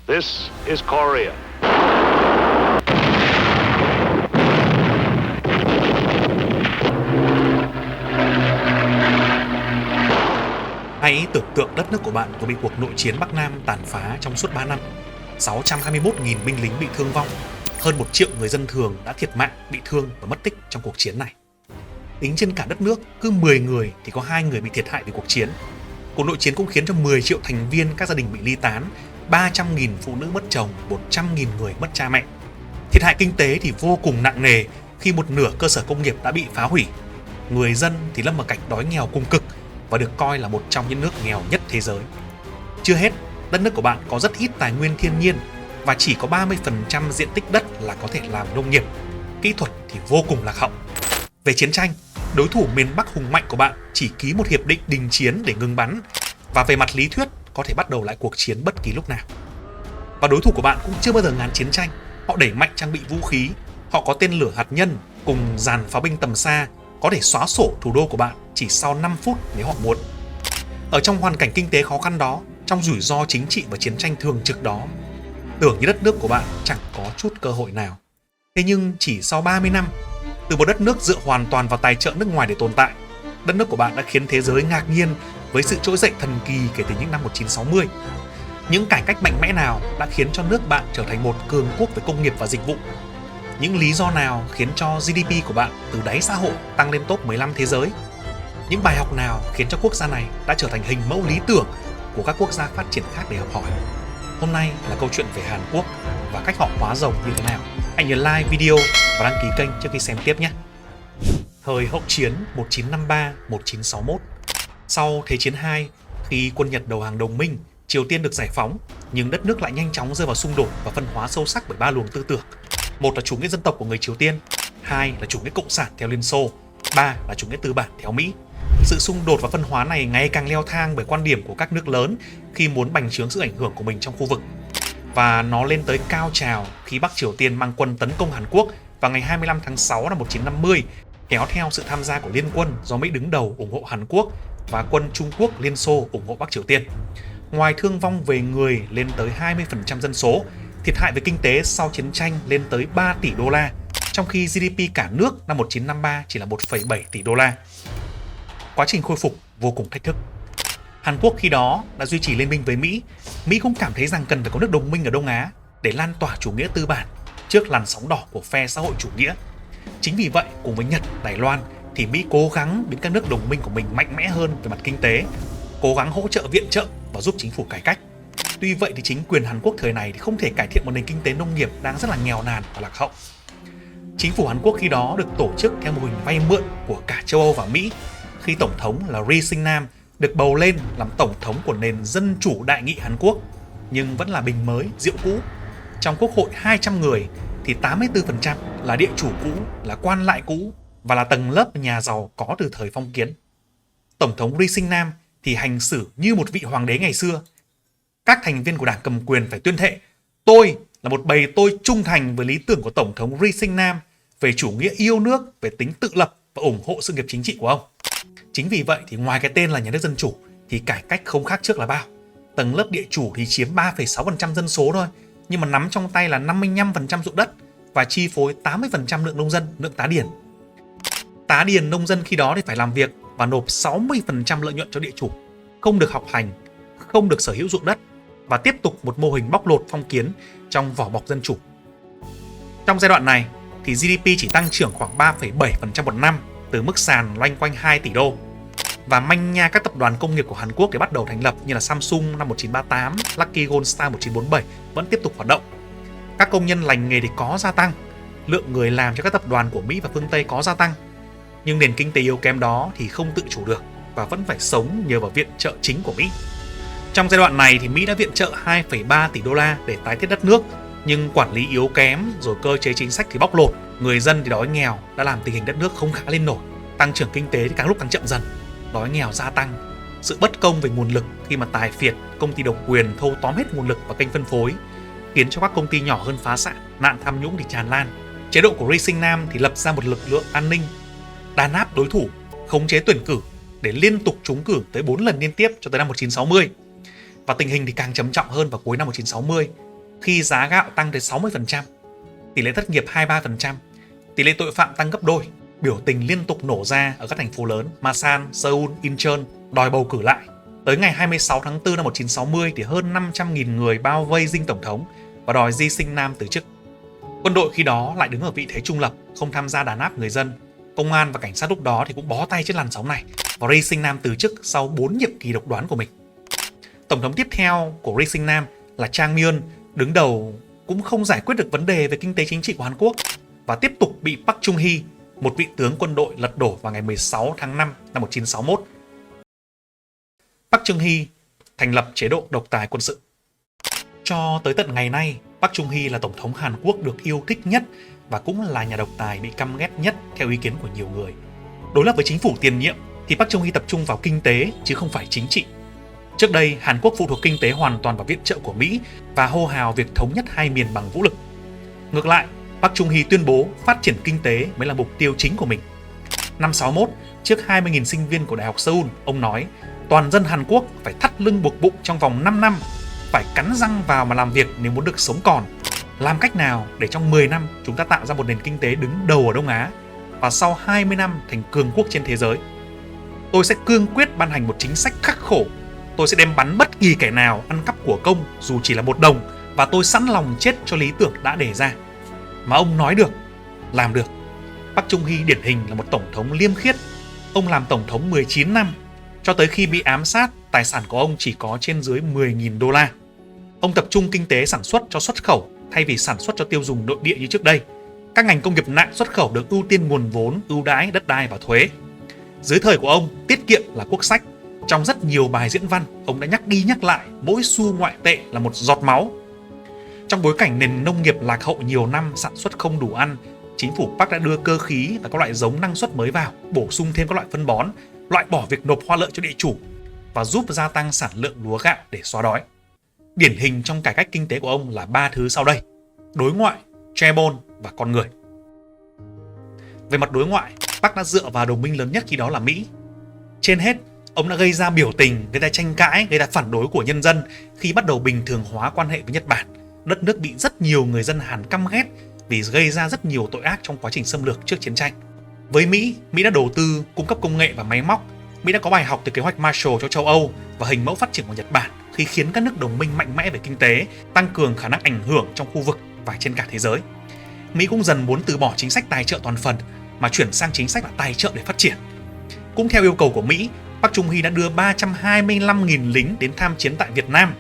This is Korea. Hãy tưởng tượng đất nước của bạn vừa bị cuộc nội chiến Bắc Nam tàn phá trong suốt 3 năm. 621.000 binh lính bị thương vong, hơn 1 triệu người dân thường đã thiệt mạng, bị thương và mất tích trong cuộc chiến này. Tính trên cả đất nước, cứ 10 người thì có 2 người bị thiệt hại vì cuộc chiến. Cuộc nội chiến cũng khiến cho 10 triệu thành viên các gia đình bị ly tán, 300.000 phụ nữ mất chồng, 100.000 người mất cha mẹ. Thiệt hại kinh tế thì vô cùng nặng nề khi một nửa cơ sở công nghiệp đã bị phá hủy. Người dân thì lâm vào cảnh đói nghèo cùng cực và được coi là một trong những nước nghèo nhất thế giới. Chưa hết, đất nước của bạn có rất ít tài nguyên thiên nhiên và chỉ có 30% diện tích đất là có thể làm nông nghiệp. Kỹ thuật thì vô cùng lạc hậu. Về chiến tranh, đối thủ miền Bắc hùng mạnh của bạn chỉ ký một hiệp định đình chiến để ngừng bắn và về mặt lý thuyết có thể bắt đầu lại cuộc chiến bất kỳ lúc nào. Và đối thủ của bạn cũng chưa bao giờ ngán chiến tranh. Họ đẩy mạnh trang bị vũ khí, họ có tên lửa hạt nhân cùng dàn pháo binh tầm xa có thể xóa sổ thủ đô của bạn chỉ sau 5 phút nếu họ muốn. Ở trong hoàn cảnh kinh tế khó khăn đó, trong rủi ro chính trị và chiến tranh thường trực đó, tưởng như đất nước của bạn chẳng có chút cơ hội nào. Thế nhưng chỉ sau 30 năm, từ một đất nước dựa hoàn toàn vào tài trợ nước ngoài để tồn tại, đất nước của bạn đã khiến thế giới ngạc nhiên với sự trỗi dậy thần kỳ kể từ những năm 1960. Những cải cách mạnh mẽ nào đã khiến cho nước bạn trở thành một cường quốc về công nghiệp và dịch vụ? Những lý do nào khiến cho GDP của bạn từ đáy xã hội tăng lên top 15 thế giới? Những bài học nào khiến cho quốc gia này đã trở thành hình mẫu lý tưởng của các quốc gia phát triển khác để học hỏi? Hôm nay là câu chuyện về Hàn Quốc và cách họ hóa rồng như thế nào. Hãy nhớ like video và đăng ký kênh trước khi xem tiếp nhé. Thời hậu chiến 1953-1961. Sau Thế chiến II, khi quân Nhật đầu hàng đồng minh, Triều Tiên được giải phóng, nhưng đất nước lại nhanh chóng rơi vào xung đột và phân hóa sâu sắc bởi 3 luồng tư tưởng. Một là chủ nghĩa dân tộc của người Triều Tiên, 2 là chủ nghĩa cộng sản theo Liên Xô, 3 là chủ nghĩa tư bản theo Mỹ. Sự xung đột và phân hóa này ngày càng leo thang bởi quan điểm của các nước lớn khi muốn bành trướng sự ảnh hưởng của mình trong khu vực. Và nó lên tới cao trào khi Bắc Triều Tiên mang quân tấn công Hàn Quốc vào ngày 25 tháng 6 năm 1950, kéo theo sự tham gia của Liên quân do Mỹ đứng đầu ủng hộ Hàn Quốc và quân Trung Quốc Liên Xô ủng hộ Bắc Triều Tiên. Ngoài thương vong về người lên tới 20% dân số, thiệt hại về kinh tế sau chiến tranh lên tới 3 tỷ đô la, trong khi GDP cả nước năm 1953 chỉ là 1,7 tỷ đô la. Quá trình khôi phục vô cùng thách thức. Hàn Quốc khi đó đã duy trì liên minh với Mỹ. Mỹ cũng cảm thấy rằng cần phải có nước đồng minh ở Đông Á để lan tỏa chủ nghĩa tư bản trước làn sóng đỏ của phe xã hội chủ nghĩa. Chính vì vậy, cùng với Nhật, Đài Loan thì Mỹ cố gắng biến các nước đồng minh của mình mạnh mẽ hơn về mặt kinh tế, cố gắng hỗ trợ viện trợ và giúp chính phủ cải cách. Tuy vậy thì chính quyền Hàn Quốc thời này thì không thể cải thiện một nền kinh tế nông nghiệp đang rất là nghèo nàn và lạc hậu. Chính phủ Hàn Quốc khi đó được tổ chức theo mô hình vay mượn của cả châu Âu và Mỹ, khi tổng thống là Ri Sing-nam được bầu lên làm tổng thống của nền dân chủ đại nghị Hàn Quốc, nhưng vẫn là bình mới, rượu cũ. Trong quốc hội 200 người thì 84% là địa chủ cũ, là quan lại cũ và là tầng lớp nhà giàu có từ thời phong kiến. Tổng thống Ri Sing-nam thì hành xử như một vị hoàng đế ngày xưa. Các thành viên của đảng cầm quyền phải tuyên thệ: tôi là một bầy tôi trung thành với lý tưởng của Tổng thống Ri Sing-nam về chủ nghĩa yêu nước, về tính tự lập và ủng hộ sự nghiệp chính trị của ông. Chính vì vậy thì ngoài cái tên là nhà nước dân chủ thì cải cách không khác trước là bao. Tầng lớp địa chủ thì chiếm 3,6% dân số thôi, nhưng mà nắm trong tay là 55% ruộng đất và chi phối 80% lượng nông dân, lượng tá điền. Tá điền nông dân khi đó thì phải làm việc và nộp 60% lợi nhuận cho địa chủ, không được học hành, không được sở hữu ruộng đất và tiếp tục một mô hình bóc lột phong kiến trong vỏ bọc dân chủ. Trong giai đoạn này thì GDP chỉ tăng trưởng khoảng 3,7% một năm từ mức sàn loanh quanh 2 tỷ đô. Và manh nha các tập đoàn công nghiệp của Hàn Quốc để bắt đầu thành lập như là Samsung năm 1938, Lucky Gold Star 1947 vẫn tiếp tục hoạt động. Các công nhân lành nghề thì có gia tăng, lượng người làm cho các tập đoàn của Mỹ và phương Tây có gia tăng. Nhưng nền kinh tế yếu kém đó thì không tự chủ được và vẫn phải sống nhờ vào viện trợ chính của Mỹ. Trong giai đoạn này thì Mỹ đã viện trợ 2,3 tỷ đô la để tái thiết đất nước, nhưng quản lý yếu kém rồi cơ chế chính sách thì bóc lột, người dân thì đói nghèo đã làm tình hình đất nước không khá lên nổi. Tăng trưởng kinh tế thì càng lúc càng chậm dần, đói nghèo gia tăng, sự bất công về nguồn lực khi mà tài phiệt, công ty độc quyền thâu tóm hết nguồn lực và kênh phân phối, khiến cho các công ty nhỏ hơn phá sản, nạn tham nhũng thì tràn lan. Chế độ của Ri Sing-nam thì lập ra một lực lượng an ninh, đàn áp đối thủ, khống chế tuyển cử để liên tục trúng cử tới 4 lần liên tiếp cho tới năm 1960. Và tình hình thì càng trầm trọng hơn vào cuối năm 1960 khi giá gạo tăng tới 60%, tỷ lệ thất nghiệp 23%, tỷ lệ tội phạm tăng gấp đôi, biểu tình liên tục nổ ra ở các thành phố lớn Masan, Seoul, Incheon đòi bầu cử lại. Tới ngày 26 tháng 4 năm 1960 thì hơn 500.000 người bao vây dinh tổng thống và đòi Ri Sinh Nam từ chức. Quân đội khi đó lại đứng ở vị thế trung lập, không tham gia đàn áp người dân. Công an và cảnh sát lúc đó thì cũng bó tay trên làn sóng này và Ri Sinh Nam từ chức sau 4 nhiệm kỳ độc đoán của mình. Tổng thống tiếp theo của Ri Sinh Nam là Chang Myon đứng đầu cũng không giải quyết được vấn đề về kinh tế chính trị của Hàn Quốc và tiếp tục bị Park Chung-hee, một vị tướng quân đội lật đổ vào ngày 16 tháng 5 năm 1961. Park Chung-hee thành lập chế độ độc tài quân sự. Cho tới tận ngày nay, Park Chung-hee là tổng thống Hàn Quốc được yêu thích nhất và cũng là nhà độc tài bị căm ghét nhất theo ý kiến của nhiều người. Đối lập với chính phủ tiền nhiệm thì Park Chung-hee tập trung vào kinh tế chứ không phải chính trị. Trước đây, Hàn Quốc phụ thuộc kinh tế hoàn toàn vào viện trợ của Mỹ và hô hào việc thống nhất hai miền bằng vũ lực. Ngược lại, Park Chung-hee tuyên bố phát triển kinh tế mới là mục tiêu chính của mình. Năm 61, trước 20.000 sinh viên của Đại học Seoul, ông nói toàn dân Hàn Quốc phải thắt lưng buộc bụng trong vòng 5 năm, phải cắn răng vào mà làm việc nếu muốn được sống còn. Làm cách nào để trong 10 năm chúng ta tạo ra một nền kinh tế đứng đầu ở Đông Á và sau 20 năm thành cường quốc trên thế giới. Tôi sẽ cương quyết ban hành một chính sách khắc khổ. Tôi sẽ đem bắn bất kỳ kẻ nào ăn cắp của công dù chỉ là 1 đồng và tôi sẵn lòng chết cho lý tưởng đã đề ra. Mà ông nói được, làm được. Park Chung-hee điển hình là một tổng thống liêm khiết. Ông làm tổng thống 19 năm. Cho tới khi bị ám sát, tài sản của ông chỉ có trên dưới 10.000 đô la. Ông tập trung kinh tế sản xuất cho xuất khẩu thay vì sản xuất cho tiêu dùng nội địa như trước đây. Các ngành công nghiệp nặng xuất khẩu được ưu tiên nguồn vốn, ưu đãi, đất đai và thuế. Dưới thời của ông, tiết kiệm là quốc sách. Trong rất nhiều bài diễn văn, ông đã nhắc đi nhắc lại mỗi xu ngoại tệ là một giọt máu. Trong bối cảnh nền nông nghiệp lạc hậu nhiều năm, sản xuất không đủ ăn, chính phủ Park đã đưa cơ khí và các loại giống năng suất mới vào, bổ sung thêm các loại phân bón, loại bỏ việc nộp hoa lợi cho địa chủ và giúp gia tăng sản lượng lúa gạo để xóa đói. Điển hình trong cải cách kinh tế của ông là 3 thứ sau đây: đối ngoại, chaebol và con người. Về mặt đối ngoại, Park đã dựa vào đồng minh lớn nhất khi đó là Mỹ. Trên hết, ông đã gây ra biểu tình, gây ra tranh cãi, gây ra phản đối của nhân dân khi bắt đầu bình thường hóa quan hệ với Nhật Bản. Đất nước bị rất nhiều người dân Hàn căm ghét vì gây ra rất nhiều tội ác trong quá trình xâm lược trước chiến tranh. Với Mỹ, Mỹ đã đầu tư, cung cấp công nghệ và máy móc. Mỹ đã có bài học từ kế hoạch Marshall cho châu Âu và hình mẫu phát triển của Nhật Bản khi khiến các nước đồng minh mạnh mẽ về kinh tế, tăng cường khả năng ảnh hưởng trong khu vực và trên cả thế giới. Mỹ cũng dần muốn từ bỏ chính sách tài trợ toàn phần mà chuyển sang chính sách là tài trợ để phát triển. Cũng theo yêu cầu của Mỹ, Park Chung-hee đã đưa 325.000 lính đến tham chiến tại Việt Nam.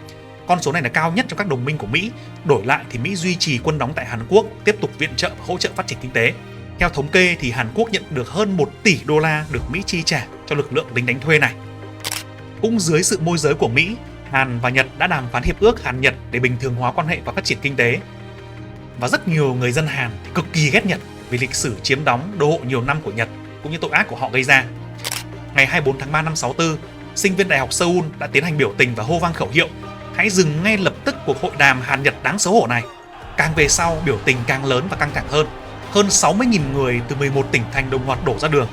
Con số này là cao nhất trong các đồng minh của Mỹ. Đổi lại thì Mỹ duy trì quân đóng tại Hàn Quốc, tiếp tục viện trợ và hỗ trợ phát triển kinh tế. Theo thống kê thì Hàn Quốc nhận được hơn 1 tỷ đô la được Mỹ chi trả cho lực lượng lính đánh thuê này. Cũng dưới sự môi giới của Mỹ, Hàn và Nhật đã đàm phán hiệp ước Hàn-Nhật để bình thường hóa quan hệ và phát triển kinh tế. Và rất nhiều người dân Hàn thì cực kỳ ghét Nhật vì lịch sử chiếm đóng đô hộ nhiều năm của Nhật cũng như tội ác của họ gây ra. Ngày 24 tháng 3 năm 64, sinh viên Đại học Seoul đã tiến hành biểu tình và hô vang khẩu hiệu: hãy dừng ngay lập tức cuộc hội đàm Hàn-Nhật đáng xấu hổ này. Càng về sau, biểu tình càng lớn và căng thẳng hơn. Hơn 60.000 người từ 11 tỉnh thành đồng loạt đổ ra đường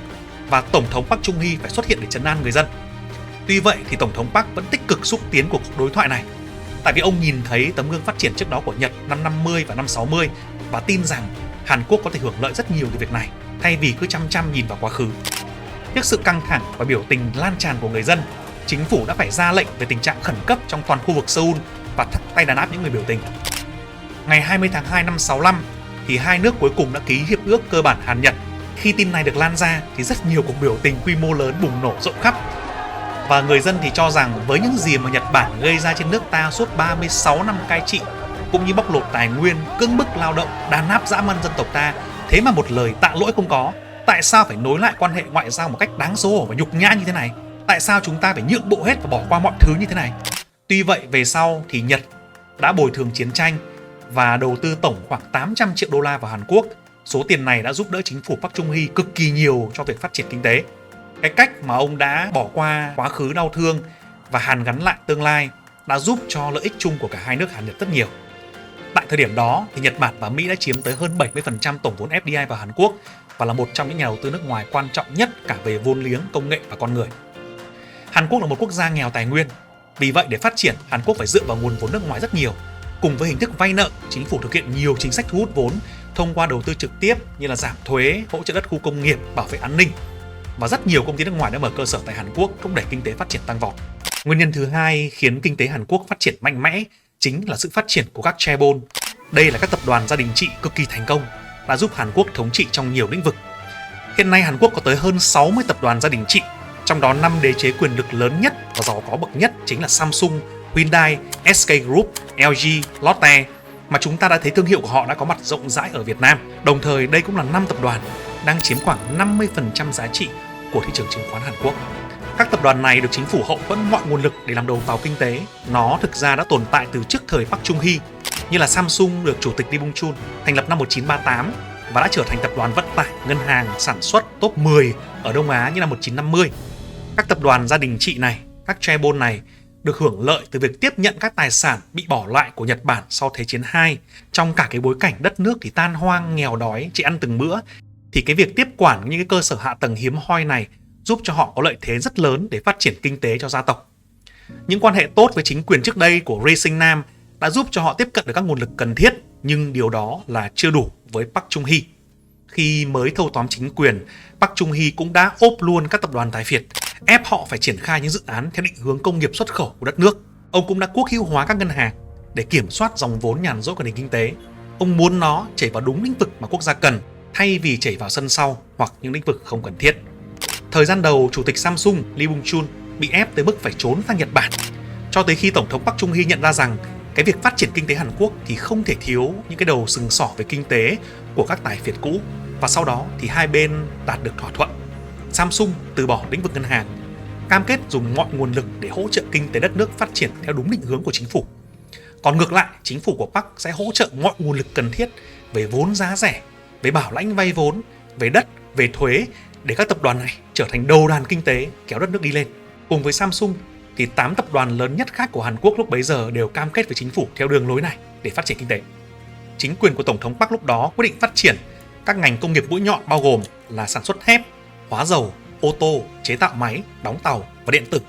và Tổng thống Park Chung-hee phải xuất hiện để trấn an người dân. Tuy vậy thì Tổng thống Park vẫn tích cực xúc tiến cuộc đối thoại này, tại vì ông nhìn thấy tấm gương phát triển trước đó của Nhật năm 50 và năm 60 và tin rằng Hàn Quốc có thể hưởng lợi rất nhiều từ việc này thay vì cứ chăm chăm nhìn vào quá khứ. Trước sự căng thẳng và biểu tình lan tràn của người dân, chính phủ đã phải ra lệnh về tình trạng khẩn cấp trong toàn khu vực Seoul và thắt tay đàn áp những người biểu tình. Ngày 20 tháng 2 năm 65 thì hai nước cuối cùng đã ký hiệp ước cơ bản Hàn-Nhật. Khi tin này được lan ra thì rất nhiều cuộc biểu tình quy mô lớn bùng nổ rộng khắp. Và người dân thì cho rằng với những gì mà Nhật Bản gây ra trên nước ta suốt 36 năm cai trị, cũng như bóc lột tài nguyên, cưỡng bức lao động, đàn áp dã man dân tộc ta, thế mà một lời tạ lỗi không có. Tại sao phải nối lại quan hệ ngoại giao một cách đáng xấu hổ và nhục nhã như thế này? Tại sao chúng ta phải nhượng bộ hết và bỏ qua mọi thứ như thế này? Tuy vậy về sau thì Nhật đã bồi thường chiến tranh và đầu tư tổng khoảng 800 triệu đô la vào Hàn Quốc. Số tiền này đã giúp đỡ chính phủ Park Chung-hee cực kỳ nhiều cho việc phát triển kinh tế. Cái cách mà ông đã bỏ qua quá khứ đau thương và hàn gắn lại tương lai đã giúp cho lợi ích chung của cả hai nước Hàn Nhật rất nhiều. Tại thời điểm đó thì Nhật Bản và Mỹ đã chiếm tới hơn 70% tổng vốn FDI vào Hàn Quốc và là một trong những nhà đầu tư nước ngoài quan trọng nhất cả về vốn liếng, công nghệ và con người. Hàn Quốc là một quốc gia nghèo tài nguyên. Vì vậy để phát triển, Hàn Quốc phải dựa vào nguồn vốn nước ngoài rất nhiều. Cùng với hình thức vay nợ, chính phủ thực hiện nhiều chính sách thu hút vốn thông qua đầu tư trực tiếp như là giảm thuế, hỗ trợ đất khu công nghiệp, bảo vệ an ninh. Và rất nhiều công ty nước ngoài đã mở cơ sở tại Hàn Quốc, thúc đẩy kinh tế phát triển tăng vọt. Nguyên nhân thứ hai khiến kinh tế Hàn Quốc phát triển mạnh mẽ chính là sự phát triển của các chaebol. Đây là các tập đoàn gia đình trị cực kỳ thành công, đã giúp Hàn Quốc thống trị trong nhiều lĩnh vực. Hiện nay Hàn Quốc có tới hơn 60 tập đoàn gia đình trị, trong đó 5 đế chế quyền lực lớn nhất và giàu có bậc nhất chính là Samsung, Hyundai, SK Group, LG, Lotte, mà chúng ta đã thấy thương hiệu của họ đã có mặt rộng rãi ở Việt Nam. Đồng thời đây cũng là 5 tập đoàn đang chiếm khoảng 50% giá trị của thị trường chứng khoán Hàn Quốc. Các tập đoàn này được chính phủ hậu thuẫn mọi nguồn lực để làm đầu tàu kinh tế. Nó thực ra đã tồn tại từ trước thời Park Chung-hee, như là Samsung được chủ tịch Lee Bung-chul thành lập năm 1938 và đã trở thành tập đoàn vận tải, ngân hàng, sản xuất top 10 ở Đông Á như năm 1950. Các tập đoàn gia đình trị này, các chaebol này được hưởng lợi từ việc tiếp nhận các tài sản bị bỏ lại của Nhật Bản sau Thế chiến II. Trong cả cái bối cảnh đất nước thì tan hoang, nghèo đói, chỉ ăn từng bữa, thì cái việc tiếp quản những cái cơ sở hạ tầng hiếm hoi này giúp cho họ có lợi thế rất lớn để phát triển kinh tế cho gia tộc. Những quan hệ tốt với chính quyền trước đây của Ri Sinh-nam đã giúp cho họ tiếp cận được các nguồn lực cần thiết, nhưng điều đó là chưa đủ với Park Chung-hee. Khi mới thâu tóm chính quyền, Park Chung-hee cũng đã ốp luôn các tập đoàn tài phiệt, ép họ phải triển khai những dự án theo định hướng công nghiệp xuất khẩu của đất nước. Ông cũng đã quốc hữu hóa các ngân hàng để kiểm soát dòng vốn nhàn rỗi của nền kinh tế. Ông muốn nó chảy vào đúng lĩnh vực mà quốc gia cần, thay vì chảy vào sân sau hoặc những lĩnh vực không cần thiết. Thời gian đầu, chủ tịch Samsung Lee Bung-chul bị ép tới mức phải trốn sang Nhật Bản, cho tới khi Tổng thống Park Chung-hee nhận ra rằng cái việc phát triển kinh tế Hàn Quốc thì không thể thiếu những cái đầu sừng sỏ về kinh tế của các tài phiệt cũ, và sau đó thì hai bên đạt được thỏa thuận. Samsung từ bỏ lĩnh vực ngân hàng, cam kết dùng mọi nguồn lực để hỗ trợ kinh tế đất nước phát triển theo đúng định hướng của chính phủ. Còn ngược lại, chính phủ của Park sẽ hỗ trợ mọi nguồn lực cần thiết về vốn giá rẻ, về bảo lãnh vay vốn, về đất, về thuế để các tập đoàn này trở thành đầu đàn kinh tế kéo đất nước đi lên. Cùng với Samsung thì 8 tập đoàn lớn nhất khác của Hàn Quốc lúc bấy giờ đều cam kết với chính phủ theo đường lối này để phát triển kinh tế. Chính quyền của Tổng thống Park lúc đó quyết định phát triển các ngành công nghiệp mũi nhọn bao gồm là sản xuất thép, hóa dầu, ô tô, chế tạo máy, đóng tàu và điện tử.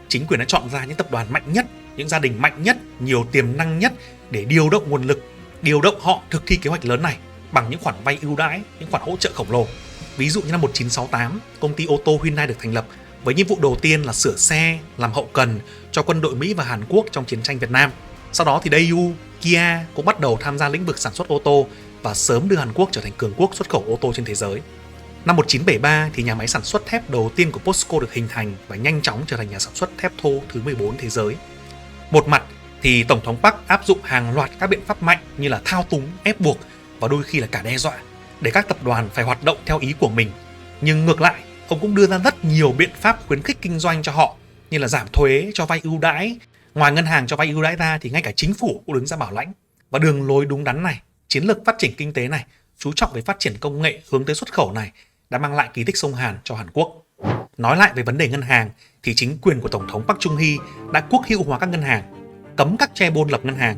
Chính quyền đã chọn ra những tập đoàn mạnh nhất, những gia đình mạnh nhất, nhiều tiềm năng nhất để điều động nguồn lực, điều động họ thực thi kế hoạch lớn này bằng những khoản vay ưu đãi, những khoản hỗ trợ khổng lồ. Ví dụ như năm 1968, công ty ô tô Hyundai được thành lập với nhiệm vụ đầu tiên là sửa xe, làm hậu cần cho quân đội Mỹ và Hàn Quốc trong chiến tranh Việt Nam. Sau đó thì Daewoo, Kia cũng bắt đầu tham gia lĩnh vực sản xuất ô tô và sớm đưa Hàn Quốc trở thành cường quốc xuất khẩu ô tô trên thế giới. Năm 1973 thì nhà máy sản xuất thép đầu tiên của POSCO được hình thành và nhanh chóng trở thành nhà sản xuất thép thô thứ 14 thế giới. Một mặt thì Tổng thống Park áp dụng hàng loạt các biện pháp mạnh như là thao túng, ép buộc và đôi khi là cả đe dọa để các tập đoàn phải hoạt động theo ý của mình. Nhưng ngược lại, ông cũng đưa ra rất nhiều biện pháp khuyến khích kinh doanh cho họ như là giảm thuế, cho vay ưu đãi. Ngoài ngân hàng cho vay ưu đãi ra thì ngay cả chính phủ cũng đứng ra bảo lãnh. Và đường lối đúng đắn này, chiến lược phát triển kinh tế này, chú trọng về phát triển công nghệ hướng tới xuất khẩu này đã mang lại kỳ tích sông Hàn cho Hàn Quốc. Nói lại về vấn đề ngân hàng thì chính quyền của Tổng thống Park Chung-hee đã quốc hữu hóa các ngân hàng, cấm các chaebol lập ngân hàng,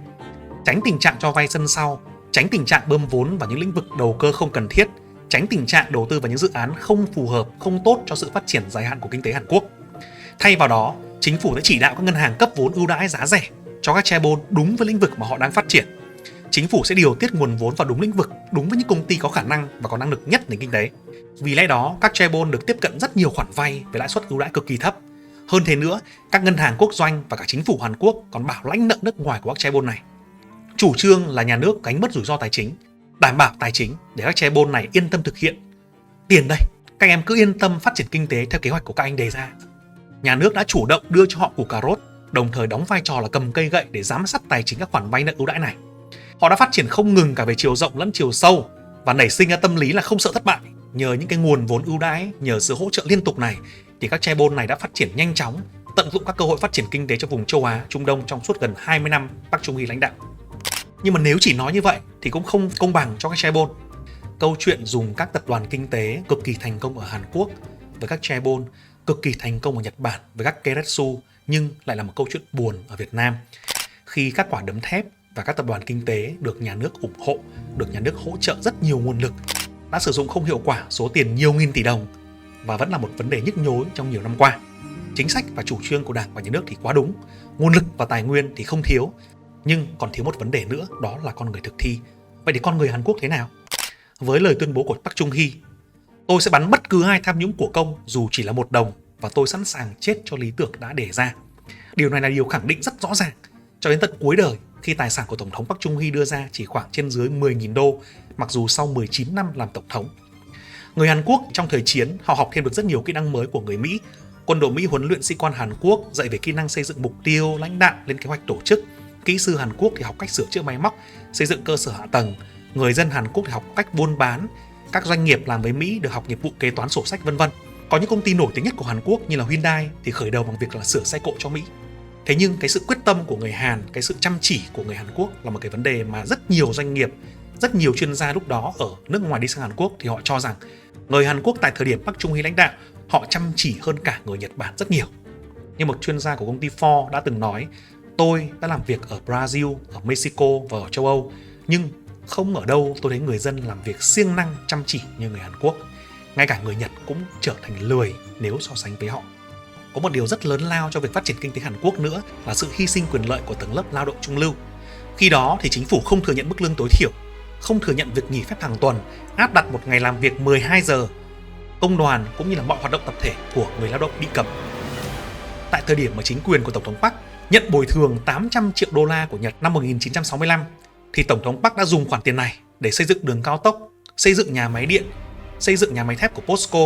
tránh tình trạng cho vay sân sau, tránh tình trạng bơm vốn vào những lĩnh vực đầu cơ không cần thiết, tránh tình trạng đầu tư vào những dự án không phù hợp, không tốt cho sự phát triển dài hạn của kinh tế Hàn Quốc. Thay vào đó, chính phủ sẽ chỉ đạo các ngân hàng cấp vốn ưu đãi giá rẻ cho các chaebol đúng với lĩnh vực mà họ đang phát triển. Chính phủ sẽ điều tiết nguồn vốn vào đúng lĩnh vực, đúng với những công ty có khả năng và có năng lực nhất nền kinh tế. Vì lẽ đó, các chaebol được tiếp cận rất nhiều khoản vay với lãi suất ưu đãi cực kỳ thấp. Hơn thế nữa, các ngân hàng quốc doanh và cả chính phủ Hàn Quốc còn bảo lãnh nợ nước ngoài của các chaebol này. Chủ trương là nhà nước gánh bớt rủi ro tài chính, đảm bảo tài chính để các chaebol này yên tâm thực hiện. Tiền đây, các em cứ yên tâm phát triển kinh tế theo kế hoạch của các anh đề ra. Nhà nước đã chủ động đưa cho họ củ cà rốt, đồng thời đóng vai trò là cầm cây gậy để giám sát tài chính các khoản vay nợ ưu đãi này. Họ đã phát triển không ngừng cả về chiều rộng lẫn chiều sâu và nảy sinh ra tâm lý là không sợ thất bại. Nhờ những cái nguồn vốn ưu đãi, nhờ sự hỗ trợ liên tục này thì các chaebol này đã phát triển nhanh chóng, tận dụng các cơ hội phát triển kinh tế cho vùng châu Á, Trung Đông trong suốt gần 20 năm Park Chung-hee lãnh đạo. Nhưng mà nếu chỉ nói như vậy thì cũng không công bằng cho các chaebol. Câu chuyện dùng các tập đoàn kinh tế cực kỳ thành công ở Hàn Quốc với các chaebol cực kỳ thành công ở Nhật Bản với các Keiretsu nhưng lại là một câu chuyện buồn ở Việt Nam. Khi các quả đấm thép và các tập đoàn kinh tế được nhà nước ủng hộ, được nhà nước hỗ trợ rất nhiều nguồn lực, đã sử dụng không hiệu quả số tiền nhiều nghìn tỷ đồng và vẫn là một vấn đề nhức nhối trong nhiều năm qua. Chính sách và chủ trương của Đảng và nhà nước thì quá đúng, nguồn lực và tài nguyên thì không thiếu, Nhưng còn thiếu một vấn đề nữa, đó là con người thực thi. Vậy thì con người Hàn Quốc thế nào? Với lời tuyên bố của Park Chung-hee, tôi sẽ bắn bất cứ ai tham nhũng của công dù chỉ là 1 đồng, và tôi sẵn sàng chết cho lý tưởng đã đề ra. Điều này là điều khẳng định rất rõ ràng cho đến tận cuối đời, khi tài sản của Tổng thống Park Chung-hee đưa ra chỉ khoảng trên dưới 10.000 đô, mặc dù sau 19 năm làm Tổng thống. Người Hàn Quốc trong thời chiến, họ học thêm được rất nhiều kỹ năng mới của người Mỹ. Quân đội Mỹ huấn luyện sĩ quan Hàn Quốc dạy về kỹ năng xây dựng mục tiêu, lãnh đạo, lên kế hoạch tổ chức. Kỹ sư Hàn Quốc thì học cách sửa chữa máy móc, xây dựng cơ sở hạ tầng. Người dân Hàn Quốc thì học cách buôn bán. Các doanh nghiệp làm với Mỹ được học nghiệp vụ kế toán sổ sách vân vân. Có những công ty nổi tiếng nhất của Hàn Quốc như là Hyundai thì khởi đầu bằng việc là sửa xe cộ cho Mỹ. Thế nhưng cái sự quyết tâm của người Hàn, cái sự chăm chỉ của người Hàn Quốc là một cái vấn đề mà rất nhiều doanh nghiệp, rất nhiều chuyên gia lúc đó ở nước ngoài đi sang Hàn Quốc thì họ cho rằng người Hàn Quốc tại thời điểm Park Chung-hee lãnh đạo, họ chăm chỉ hơn cả người Nhật Bản rất nhiều. Như một chuyên gia của công ty Ford đã từng nói, tôi đã làm việc ở Brazil, ở Mexico và ở châu Âu, nhưng không ở đâu tôi thấy người dân làm việc siêng năng, chăm chỉ như người Hàn Quốc. Ngay cả người Nhật cũng trở thành lười nếu so sánh với họ. Có một điều rất lớn lao cho việc phát triển kinh tế Hàn Quốc nữa là sự hy sinh quyền lợi của tầng lớp lao động trung lưu. Khi đó thì chính phủ không thừa nhận mức lương tối thiểu, không thừa nhận việc nghỉ phép hàng tuần, áp đặt một ngày làm việc 12 giờ. Công đoàn cũng như là mọi hoạt động tập thể của người lao động bị cấm. Tại thời điểm mà chính quyền của Tổng thống Park nhận bồi thường 800 triệu đô la của Nhật năm 1965, thì Tổng thống Park đã dùng khoản tiền này để xây dựng đường cao tốc, xây dựng nhà máy điện, xây dựng nhà máy thép của POSCO,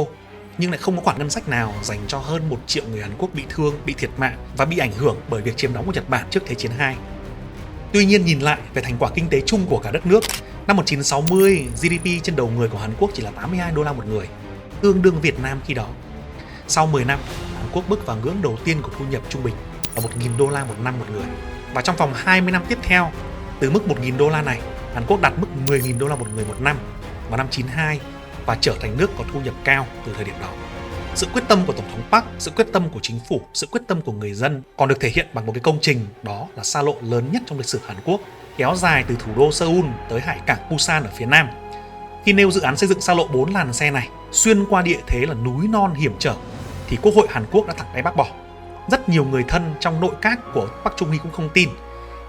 nhưng lại không có khoản ngân sách nào dành cho hơn 1 triệu người Hàn Quốc bị thương, bị thiệt mạng và bị ảnh hưởng bởi việc chiếm đóng của Nhật Bản trước Thế chiến II. Tuy nhiên nhìn lại về thành quả kinh tế chung của cả đất nước, năm 1960, GDP trên đầu người của Hàn Quốc chỉ là 82 đô la một người, tương đương Việt Nam khi đó. Sau 10 năm, Hàn Quốc bước vào ngưỡng đầu tiên của thu nhập trung bình là 1.000 đô la một năm một người. Và trong vòng 20 năm tiếp theo, từ mức 1.000 đô la này, Hàn Quốc đạt mức 10.000 đô la một người một năm vào năm 92 và trở thành nước có thu nhập cao từ thời điểm đó. Sự quyết tâm của Tổng thống Park, sự quyết tâm của chính phủ, sự quyết tâm của người dân còn được thể hiện bằng một cái công trình, đó là xa lộ lớn nhất trong lịch sử Hàn Quốc, kéo dài từ thủ đô Seoul tới hải cảng Busan ở phía nam. Khi nêu dự án xây dựng xa lộ 4 làn xe này xuyên qua địa thế là núi non hiểm trở, thì Quốc hội Hàn Quốc đã thẳng tay bác bỏ. Rất nhiều người thân trong nội các của Park Chung-hee cũng không tin.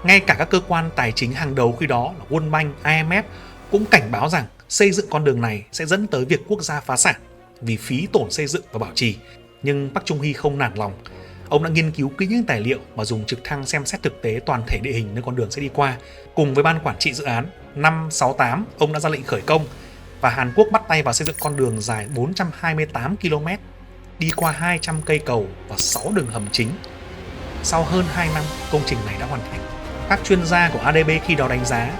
Ngay cả các cơ quan tài chính hàng đầu khi đó là World Bank, IMF cũng cảnh báo rằng xây dựng con đường này sẽ dẫn tới việc quốc gia phá sản vì phí tổn xây dựng và bảo trì. Nhưng Park Chung-hee không nản lòng. Ông đã nghiên cứu kỹ những tài liệu và dùng trực thăng xem xét thực tế toàn thể địa hình nơi con đường sẽ đi qua. Cùng với ban quản trị dự án, năm 68 ông đã ra lệnh khởi công và Hàn Quốc bắt tay vào xây dựng con đường dài 428 km, đi qua 200 cây cầu và 6 đường hầm chính. Sau hơn 2 năm, công trình này đã hoàn thành. Các chuyên gia của ADB khi đó đánh giá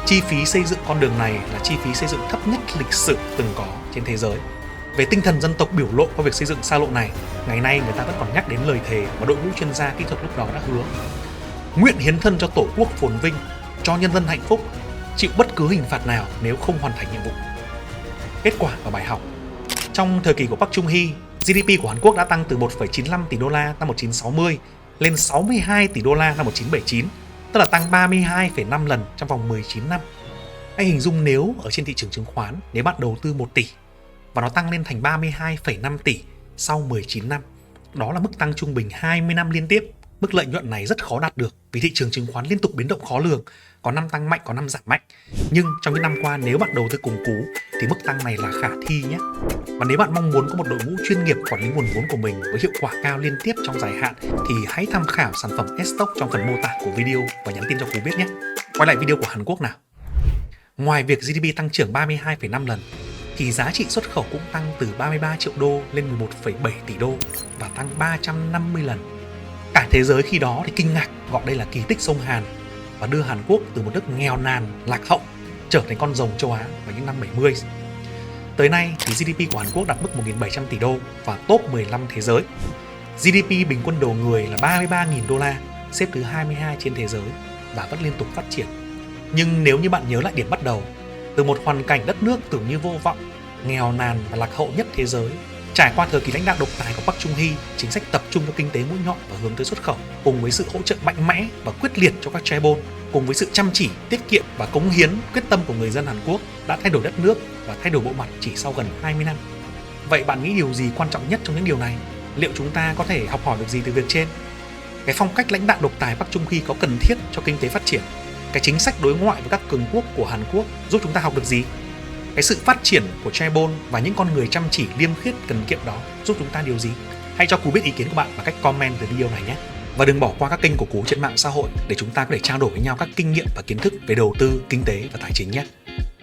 chi phí xây dựng con đường này là chi phí xây dựng thấp nhất lịch sử từng có trên thế giới. Về tinh thần dân tộc biểu lộ qua việc xây dựng xa lộ này, ngày nay người ta vẫn còn nhắc đến lời thề mà đội ngũ chuyên gia kỹ thuật lúc đó đã hứa: nguyện hiến thân cho Tổ quốc phồn vinh, cho nhân dân hạnh phúc, chịu bất cứ hình phạt nào nếu không hoàn thành nhiệm vụ. Kết quả và bài học: trong thời kỳ của Park Chung-hee, GDP của Hàn Quốc đã tăng từ 1,95 tỷ đô la năm 1960 lên 62 tỷ đô la năm 1979, tức là tăng 32,5 lần trong vòng 19 năm. Hãy hình dung nếu ở trên thị trường chứng khoán, nếu bạn đầu tư 1 tỷ và nó tăng lên thành 32,5 tỷ sau 19 năm, đó là mức tăng trung bình 20 năm liên tiếp. Mức lợi nhuận này rất khó đạt được vì thị trường chứng khoán liên tục biến động khó lường, có năm tăng mạnh, có năm giảm mạnh. Nhưng trong những năm qua, nếu bạn đầu tư cùng cú thì mức tăng này là khả thi nhé. Và nếu bạn mong muốn có một đội ngũ chuyên nghiệp quản lý nguồn vốn của mình với hiệu quả cao liên tiếp trong dài hạn thì hãy tham khảo sản phẩm S-Stock trong phần mô tả của video và nhắn tin cho Cú biết nhé. Quay lại video của Hàn Quốc nào. Ngoài việc GDP tăng trưởng 32,5 lần thì giá trị xuất khẩu cũng tăng từ 33 triệu đô lên 11,7 tỷ đô và tăng 350 lần. Cả thế giới khi đó thì kinh ngạc gọi đây là kỳ tích sông Hàn và đưa Hàn Quốc từ một nước nghèo nàn, lạc hậu trở thành con rồng châu Á vào những năm 70. Tới nay thì GDP của Hàn Quốc đạt mức 1.700 tỷ đô và top 15 thế giới. GDP bình quân đầu người là 33.000 đô la, xếp thứ 22 trên thế giới và vẫn liên tục phát triển. Nhưng nếu như bạn nhớ lại điểm bắt đầu, từ một hoàn cảnh đất nước tưởng như vô vọng, nghèo nàn và lạc hậu nhất thế giới, trải qua thời kỳ lãnh đạo độc tài của Park Chung-hee, chính sách tập trung cho kinh tế mũi nhọn và hướng tới xuất khẩu, cùng với sự hỗ trợ mạnh mẽ và quyết liệt cho các chaebol, cùng với sự chăm chỉ, tiết kiệm và cống hiến, quyết tâm của người dân Hàn Quốc đã thay đổi đất nước và thay đổi bộ mặt chỉ sau gần 20 năm. Vậy bạn nghĩ điều gì quan trọng nhất trong những điều này? Liệu chúng ta có thể học hỏi được gì từ việc trên? Cái phong cách lãnh đạo độc tài Park Chung Hee có cần thiết cho kinh tế phát triển? Cái chính sách đối ngoại với các cường quốc của Hàn Quốc giúp chúng ta học được gì? Cái sự phát triển của chaebol và những con người chăm chỉ liêm khiết cần kiệm đó giúp chúng ta điều gì? Hãy cho Cú biết ý kiến của bạn bằng cách comment về video này nhé. Và đừng bỏ qua các kênh của Cú trên mạng xã hội để chúng ta có thể trao đổi với nhau các kinh nghiệm và kiến thức về đầu tư, kinh tế và tài chính nhé.